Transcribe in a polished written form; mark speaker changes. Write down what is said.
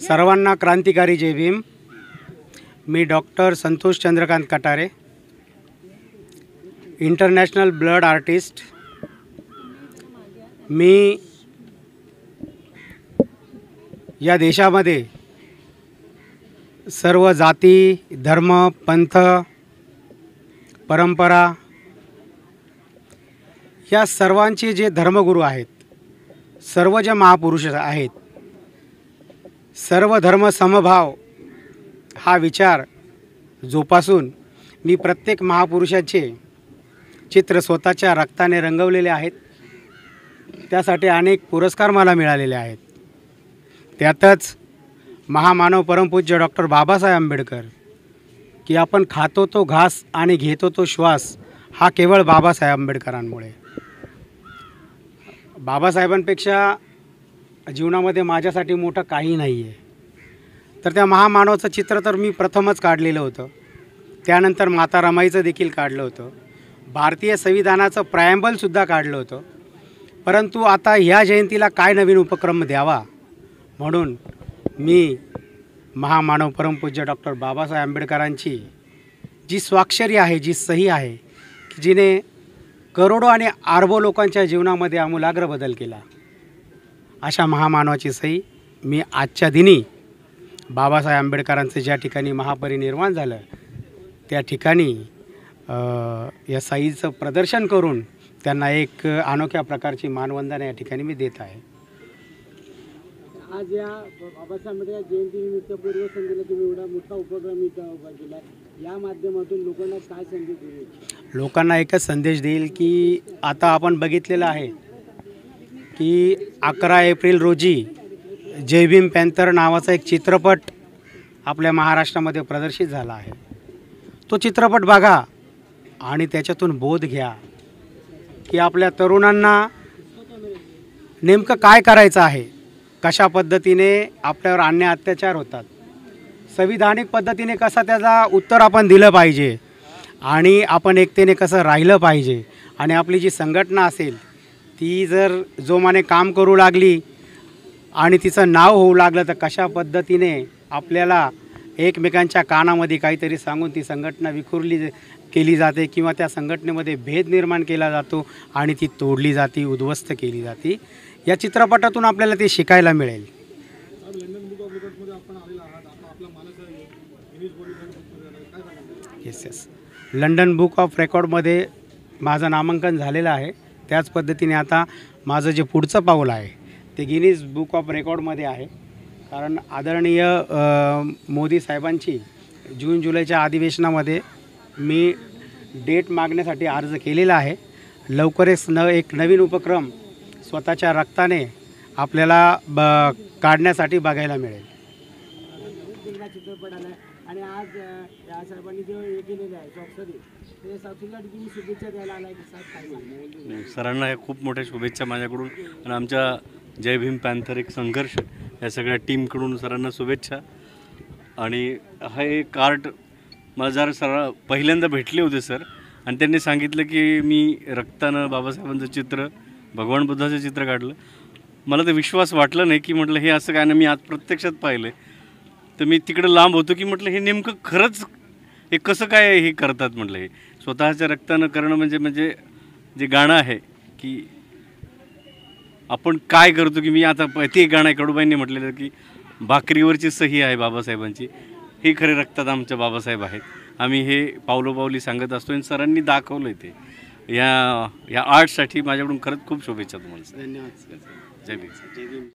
Speaker 1: सर्वांना क्रांतिकारी जय भीम। मी doctor Santosh Chandrakant Katare, international blood artist. मी या देशामध्ये सर्व जाती, धर्म, पंथ, परंपरा या सर्वांचे जे धर्मगुरू आहेत, सर्व जे महापुरुष आहेत, सर्व धर्म समभाव हा विचार जोपासून मी प्रत्येक महापुरुषाचे चित्र स्वतःच्या रक्ताने रंगवलेले आहेत। त्यासाठी अनेक पुरस्कार मला मिळालेले आहेत। त्यातच महामानव परमपूज्य डॉक्टर बाबासाहेब आंबेडकर की आपण खातो तो घास आणि घेतो तो श्वास हा केवळ बाबासाहेब आंबेडकरांमुळे। बाबासाहेबांपेक्षा जीवनामध्ये माझ्यासाठी मोठं काही नाही आहे। तर त्या महामानवाचं चित्र तर मी प्रथमच काढलेलं होतं, त्यानंतर माता रमाईचं देखील काढलं होतं, भारतीय संविधानाचं प्रायम्बलसुद्धा काढलं होतं। परंतु आता ह्या जयंतीला काय नवीन उपक्रम द्यावा म्हणून मी महामानव परमपूज्य डॉक्टर बाबासाहेब आंबेडकरांची जी स्वाक्षरी आहे, जी सही आहे, की जिने करोडो आणि अरबो लोकांच्या जीवनामध्ये आमूलाग्र बदल केला, अशा महामानवाची सही मी आजच्या दिनी बाबासाहेब आंबेडकरांचं ज्या ठिकाणी महापरिनिर्वाण झालं त्या ठिकाणी या सहीचं प्रदर्शन करून त्यांना एक अनोख्या प्रकारची मानवंदना या ठिकाणी मी देत आहे।
Speaker 2: आज या बाबासाहेब आंबेडकर जयंतीनिमित्त पूर्वसंध्येला तुम्ही एवढा मोठा उपक्रम इथं उभा केला, या माध्यमातून लोकांना काय संदेश देईल?
Speaker 1: लोकांना एकच संदेश देईल की आता आपण बघितलेलं आहे की 11 एप्रिल रोजी जय भीम पॅन्थर नावाचा एक चित्रपट आपल्या महाराष्ट्रामध्ये प्रदर्शित झाला आहे। तो चित्रपट बघा आणि त्याच्यातून बोध घ्या की आपल्या तरुणांना नेमकं काय करायचं आहे, कशा पद्धतीने आपल्यावर अन्याय अत्याचार होतात, संविधानिक पद्धतीने कसा त्याचा उत्तर आपण दिलं पाहिजे आणि आपण एकतेने कसं राहिलं पाहिजे। आणि आपली जी संघटना असेल ती जर जोमाने काम करू लागली आणि तिचं नाव होऊ लागलं तर कशा पद्धतीने आपल्याला एकमेकांच्या कानामध्ये काहीतरी सांगून ती संघटना विखुरली केली जाते किंवा त्या संघटनेमध्ये भेद निर्माण केला जातो आणि ती तोडली जाते, उद्ध्वस्त केली जाते। या चित्रपटातून आपल्याला ते शिकायला मिळेल। येस, लंडन बुक ऑफ रेकॉर्डमध्ये माझं नामांकन झालेलं आहे। त्याच पद्धतीने आता माझं जे पुढचं पाऊल आहे ते गिनीज बुक ऑफ रेकॉर्डमध्ये आहे। कारण आदरणीय मोदी साहेबांची जून जुलैच्या अधिवेशनामध्ये मी डेट मागण्यासाठी अर्ज केलेला आहे। लवकरच एक नवीन उपक्रम स्वतःच्या रक्ताने आपल्याला काढण्यासाठी बघायला मिळेल।
Speaker 2: चित्रपट आला आणि आज या साहेबांनी जो हे केलेलं आहे स्वाक्षरी, ते स्वाक्षरीसाठी तुम्ही शुभेच्छा द्यायला आलाय की साहेब?
Speaker 3: सरांना खूप मोठ्या शुभेच्छा माझ्याकडून आणि आमच्या जय भीम पॅन्थर एक संघर्ष या सगळ्या टीमकडून सरांना शुभेच्छा। आणि हा एक कार्ड मला जरा सर पहिल्यांदा भेटले होते सर, आणि त्यांनी सांगितलं की मी रक्तानं बाबासाहेबांचं चित्र, भगवान बुद्धाचं चित्र काढलं। मला तर विश्वास वाटला नाही की म्हटलं हे असं काय ना, मी आज प्रत्यक्षात पाहिलं तर मी तिकडे लांब होतो की म्हटलं हे नेमकं खरंच हे कसं काय हे करतात। म्हटलं हे स्वतःच्या रक्तानं करणं म्हणजे जे गाणं आहे की आपण काय करतो की मी आता ते गाणं आहे कडूबाईंनी म्हटलेलं की भाकरीवरची सही आहे बाबासाहेबांची, हे खरे रक्तात आमच्या बाबासाहेब आहेत। आम्ही हे पावलोपावली सांगत असतो आणि सरांनी दाखवलं ते। या आर्टसाठी माझ्याकडून खरंच खूप शुभेच्छा तुम्हाला।
Speaker 1: धन्यवाद।
Speaker 3: जय भीम।